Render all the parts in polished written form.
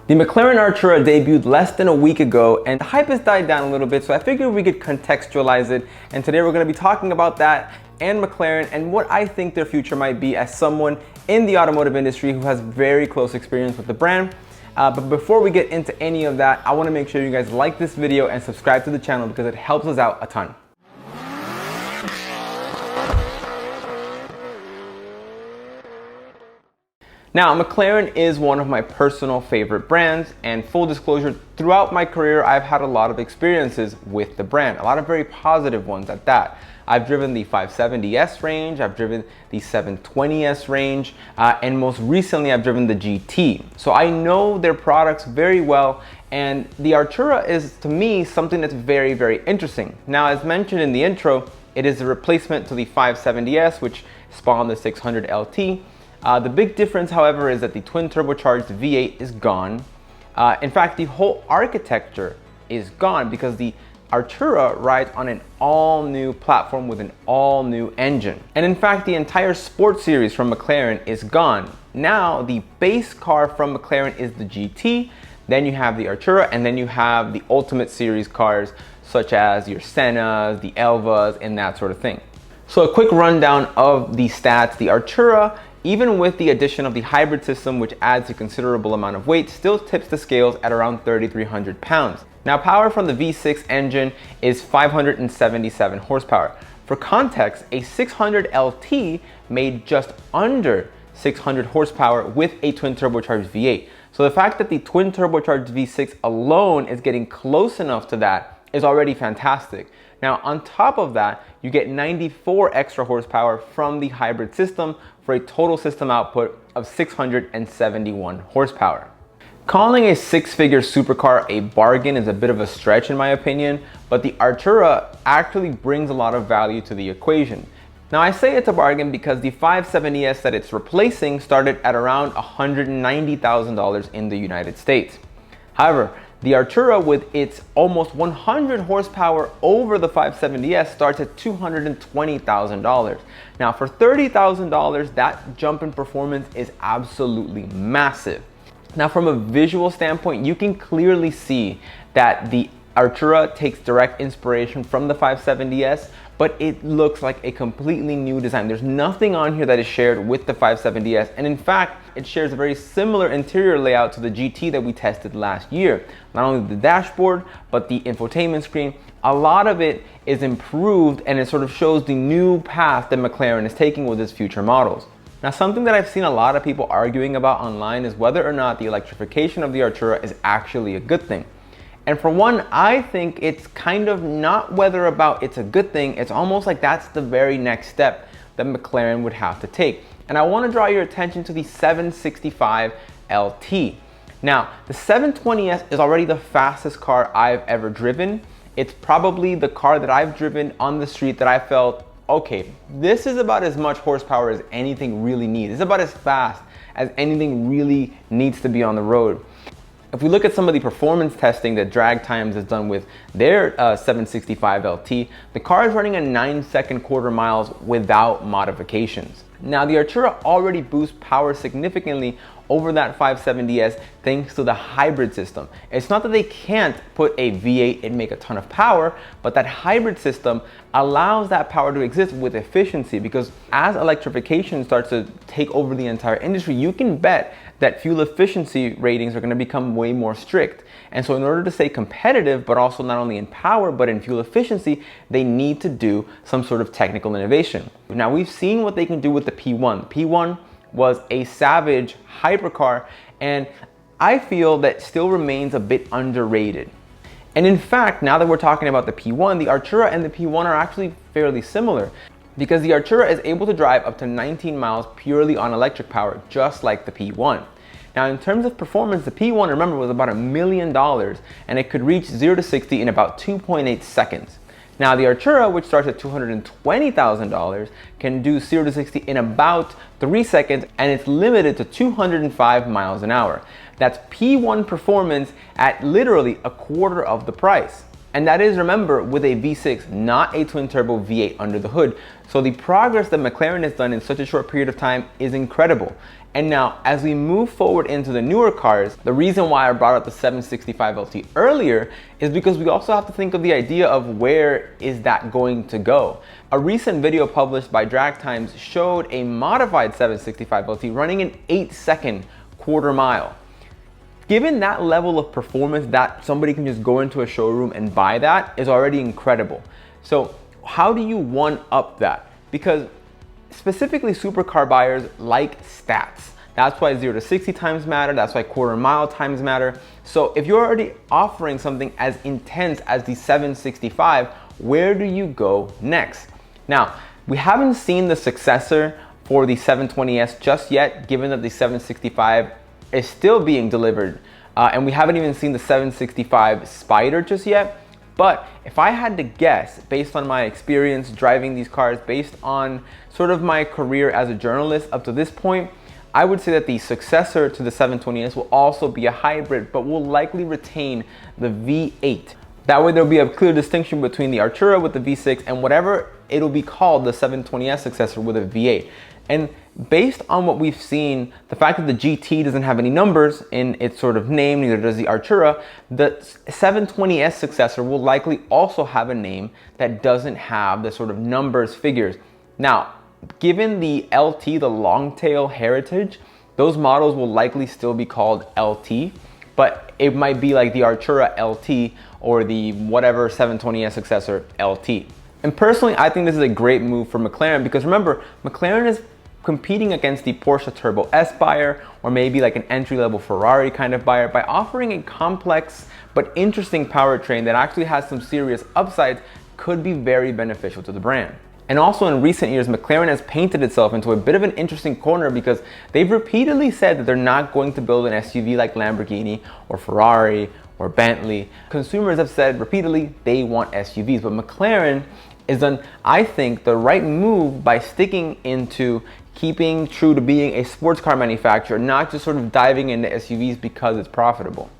The McLaren Artura debuted less than a week ago and the hype has died down a little bit, so I figured we could contextualize it, and today we're going to be talking about that and McLaren and what I think their future might be as someone in the automotive industry who has very close experience with the brand. But before we get into any of that, I want to make sure you guys like this video and subscribe to the channel because it helps us out a ton. Now, McLaren is one of my personal favorite brands, and full disclosure, throughout my career, I've had a lot of experiences with the brand, a lot of very positive ones at that. I've driven the 570S range, I've driven the 720S range, and most recently I've driven the GT. So I know their products very well, and the Artura is, to me, something that's very, very interesting. Now, as mentioned in the intro, it is a replacement to the 570S, which spawned the 600 LT. The big difference, however, is that the twin turbocharged V8 is gone. In fact, the whole architecture is gone because the Artura rides on an all-new platform with an all-new engine. And in fact, the entire sports series from McLaren is gone. Now, the base car from McLaren is the GT, then you have the Artura, and then you have the Ultimate Series cars, such as your Sennas, the Elvas, and that sort of thing. So a quick rundown of the stats. The Artura, even with the addition of the hybrid system, which adds a considerable amount of weight, still tips the scales at around 3,300 pounds. Now, power from the V6 engine is 577 horsepower. For context, a 600 LT made just under 600 horsepower with a twin turbocharged V8. So the fact that the twin turbocharged V6 alone is getting close enough to that is already fantastic. Now, on top of that, you get 94 extra horsepower from the hybrid system for a total system output of 671 horsepower. Calling a six-figure supercar a bargain is a bit of a stretch in my opinion, but the Artura actually brings a lot of value to the equation. Now, I say it's a bargain because the 570S that it's replacing started at around $190,000 in the United States. However, the Artura, with its almost 100 horsepower over the 570S, starts at $220,000. Now, for $30,000, that jump in performance is absolutely massive. Now, from a visual standpoint, you can clearly see that the Artura takes direct inspiration from the 570S, but it looks like a completely new design. There's nothing on here that is shared with the 570S, and in fact, it shares a very similar interior layout to the GT that we tested last year. Not only the dashboard, but the infotainment screen. A lot of it is improved, and it sort of shows the new path that McLaren is taking with its future models. Now, something that I've seen a lot of people arguing about online is whether or not the electrification of the Artura is actually a good thing. And for one, I think it's kind of not whether about it's a good thing, it's almost like that's the very next step that McLaren would have to take. And I want to draw your attention to the 765 LT. Now, the 720S is already the fastest car I've ever driven. It's probably the car that I've driven on the street that I felt, okay, this is about as much horsepower as anything really needs. It's about as fast as anything really needs to be on the road. If we look at some of the performance testing that Drag Times has done with their 765 LT, the car is running at 9-second quarter miles without modifications. Now, the Artura already boosts power significantly over that 570S thanks to the hybrid system. It's not that they can't put a V8 and make a ton of power, but that hybrid system allows that power to exist with efficiency, because as electrification starts to take over the entire industry, you can bet that fuel efficiency ratings are going to become way more strict. And so in order to stay competitive, but also not only in power, but in fuel efficiency, they need to do some sort of technical innovation. Now, we've seen what they can do with the P1. The P1 was a savage hypercar, and I feel that still remains a bit underrated. And in fact, now that we're talking about the P1, the Artura and the P1 are actually fairly similar, because the Artura is able to drive up to 19 miles purely on electric power, just like the P1. Now, in terms of performance, the P1, remember, was about $1 million, and it could reach 0 to 60 in about 2.8 seconds. Now, the Artura, which starts at $220,000, can do 0 to 60 in about 3 seconds, and it's limited to 205 miles an hour. That's P1 performance at literally a quarter of the price. And that is, remember, with a V6, not a twin turbo V8 under the hood. So the progress that McLaren has done in such a short period of time is incredible. And now, as we move forward into the newer cars, the reason why I brought up the 765 LT earlier is because we also have to think of the idea of where is that going to go. A recent video published by Drag Times showed a modified 765 LT running an 8-second quarter mile. Given that level of performance that somebody can just go into a showroom and buy, that is already incredible. So how do you one up that? Because specifically supercar buyers like stats. That's why 0 to 60 times matter. That's why quarter mile times matter. So if you're already offering something as intense as the 765, where do you go next? Now, we haven't seen the successor for the 720S just yet, given that the 765 is still being delivered. And we haven't even seen the 765 Spider just yet. But if I had to guess, based on my experience driving these cars, based on sort of my career as a journalist up to this point, I would say that the successor to the 720S will also be a hybrid, but will likely retain the V8. That way there'll be a clear distinction between the Artura with the V6 and whatever it'll be called, the 720S successor with a V8. And based on what we've seen, the fact that the GT doesn't have any numbers in its sort of name, neither does the Artura, the 720S successor will likely also have a name that doesn't have the sort of numbers figures. Now, given the LT, the long tail heritage, those models will likely still be called LT, but it might be like the Artura LT or the whatever 720S successor LT. And personally, I think this is a great move for McLaren because remember, McLaren is competing against the Porsche Turbo S buyer or maybe like an entry-level Ferrari kind of buyer by offering a complex but interesting powertrain that actually has some serious upsides, could be very beneficial to the brand. And also in recent years, McLaren has painted itself into a bit of an interesting corner because they've repeatedly said that they're not going to build an SUV like Lamborghini or Ferrari or Bentley. Consumers have said repeatedly they want SUVs, but McLaren is done, I think, the right move by sticking into keeping true to being a sports car manufacturer, not just sort of diving into SUVs because it's profitable.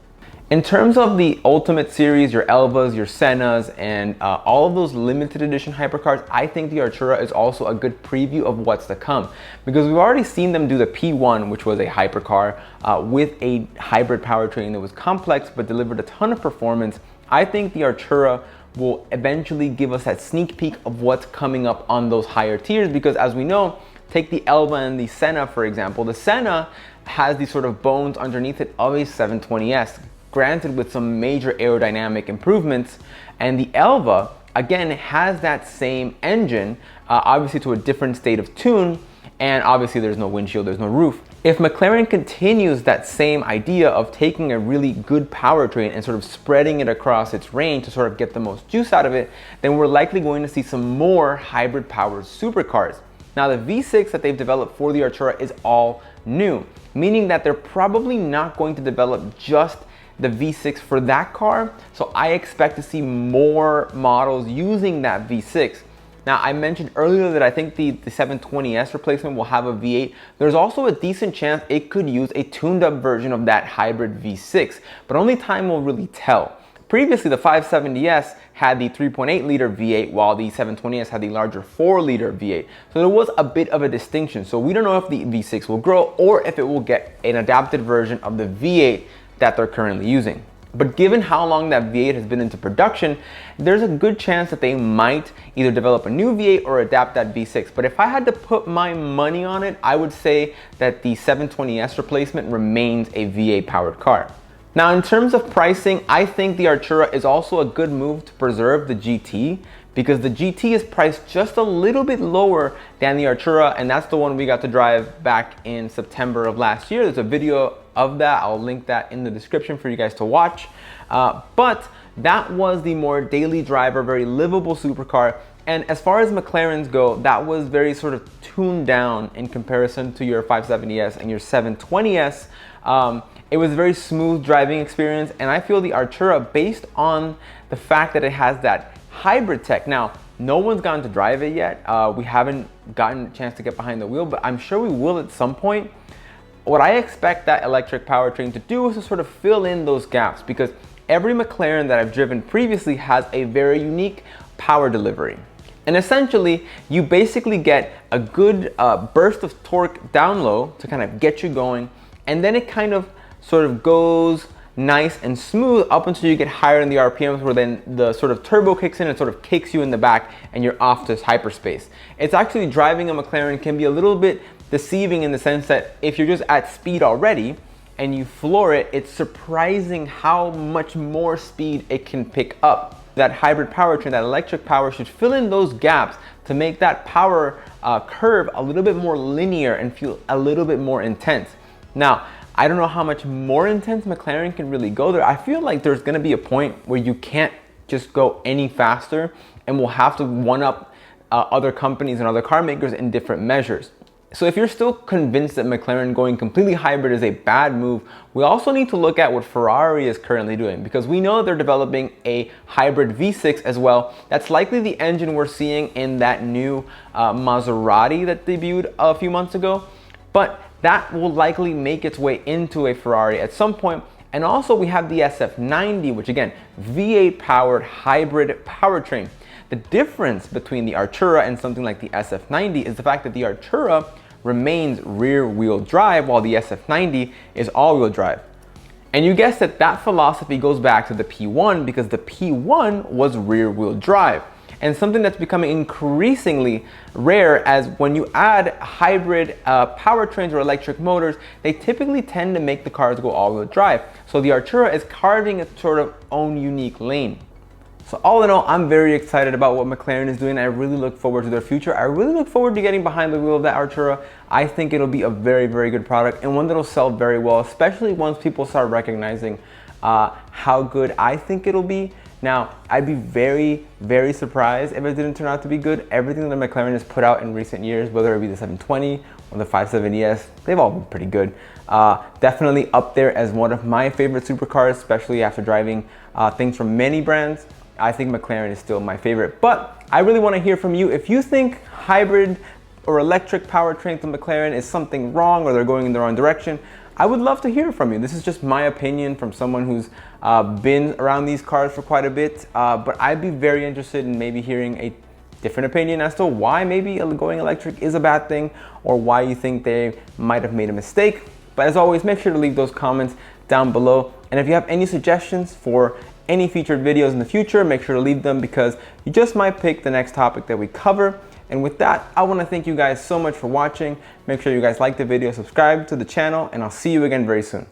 In terms of the Ultimate Series, your Elvas, your Sennas, and all of those limited edition hypercars, I think the Artura is also a good preview of what's to come because we've already seen them do the P1, which was a hypercar with a hybrid powertrain that was complex but delivered a ton of performance. I think the Artura will eventually give us that sneak peek of what's coming up on those higher tiers because, as we know, take the Elva and the Senna, for example. The Senna has these sort of bones underneath it of a 720S, granted with some major aerodynamic improvements. And the Elva, again, has that same engine, obviously to a different state of tune. And obviously there's no windshield, there's no roof. If McLaren continues that same idea of taking a really good powertrain and sort of spreading it across its range to sort of get the most juice out of it, then we're likely going to see some more hybrid powered supercars. Now the V6 that they've developed for the Artura is all new, meaning that they're probably not going to develop just the V6 for that car. So I expect to see more models using that V6. Now, I mentioned earlier that I think the 720S replacement will have a V8. There's also a decent chance it could use a tuned up version of that hybrid V6, but only time will really tell. Previously, the 570S had the 3.8 liter V8 while the 720S had the larger 4 liter V8. So there was a bit of a distinction. So we don't know if the V6 will grow or if it will get an adapted version of the V8 that they're currently using. But given how long that V8 has been into production, there's a good chance that they might either develop a new V8 or adapt that V6. But if I had to put my money on it, I would say that the 720S replacement remains a V8 powered car. Now, in terms of pricing, I think the Artura is also a good move to preserve the GT because the GT is priced just a little bit lower than the Artura, and that's the one we got to drive back in September of last year. There's a video of that. I'll link that in the description for you guys to watch. But that was the more daily driver, very livable supercar. And as far as McLarens go, that was very sort of tuned down in comparison to your 570S and your 720S. It was a very smooth driving experience, and I feel the Artura, based on the fact that it has that hybrid tech. Now, no one's gotten to drive it yet. We haven't gotten a chance to get behind the wheel, but I'm sure we will at some point. What I expect that electric powertrain to do is to sort of fill in those gaps, because every McLaren that I've driven previously has a very unique power delivery. And essentially, you basically get a good burst of torque down low to kind of get you going, and then it kind of sort of goes nice and smooth up until you get higher in the RPMs, where then the sort of turbo kicks in and sort of kicks you in the back and you're off to hyperspace. It's actually, driving a McLaren can be a little bit deceiving in the sense that if you're just at speed already and you floor it, it's surprising how much more speed it can pick up. That hybrid powertrain, that electric power, should fill in those gaps to make that power curve a little bit more linear and feel a little bit more intense. Now, I don't know how much more intense McLaren can really go there. I feel like there's gonna be a point where you can't just go any faster, and we'll have to one-up other companies and other car makers in different measures. So if you're still convinced that McLaren going completely hybrid is a bad move, we also need to look at what Ferrari is currently doing, because we know they're developing a hybrid V6 as well. That's likely the engine we're seeing in that new Maserati that debuted a few months ago, but that will likely make its way into a Ferrari at some point. And also we have the SF90, which again, V8 powered hybrid powertrain. The difference between the Artura and something like the SF90 is the fact that the Artura remains rear-wheel drive while the SF90 is all-wheel drive. And you guessed it, that philosophy goes back to the P1, because the P1 was rear-wheel drive. And something that's becoming increasingly rare, as when you add hybrid powertrains or electric motors, they typically tend to make the cars go all-wheel drive. So the Artura is carving its sort of own unique lane. So all in all, I'm very excited about what McLaren is doing. I really look forward to their future. I really look forward to getting behind the wheel of that Artura. I think it'll be a very, very good product, and one that'll sell very well, especially once people start recognizing how good I think it'll be. Now, I'd be very, very surprised if it didn't turn out to be good. Everything that McLaren has put out in recent years, whether it be the 720 or the 570S, they've all been pretty good. Definitely up there as one of my favorite supercars, especially after driving things from many brands. I think McLaren is still my favorite, but I really want to hear from you. If you think hybrid or electric powertrain from McLaren is something wrong, or they're going in the wrong direction, I would love to hear from you. This is just my opinion from someone who's been around these cars for quite a bit, but I'd be very interested in maybe hearing a different opinion as to why maybe going electric is a bad thing, or why you think they might have made a mistake. But as always, make sure to leave those comments down below. And if you have any suggestions for any featured videos in the future, make sure to leave them, because you just might pick the next topic that we cover. And with that, I want to thank you guys so much for watching. Make sure you guys like the video, subscribe to the channel, and I'll see you again very soon.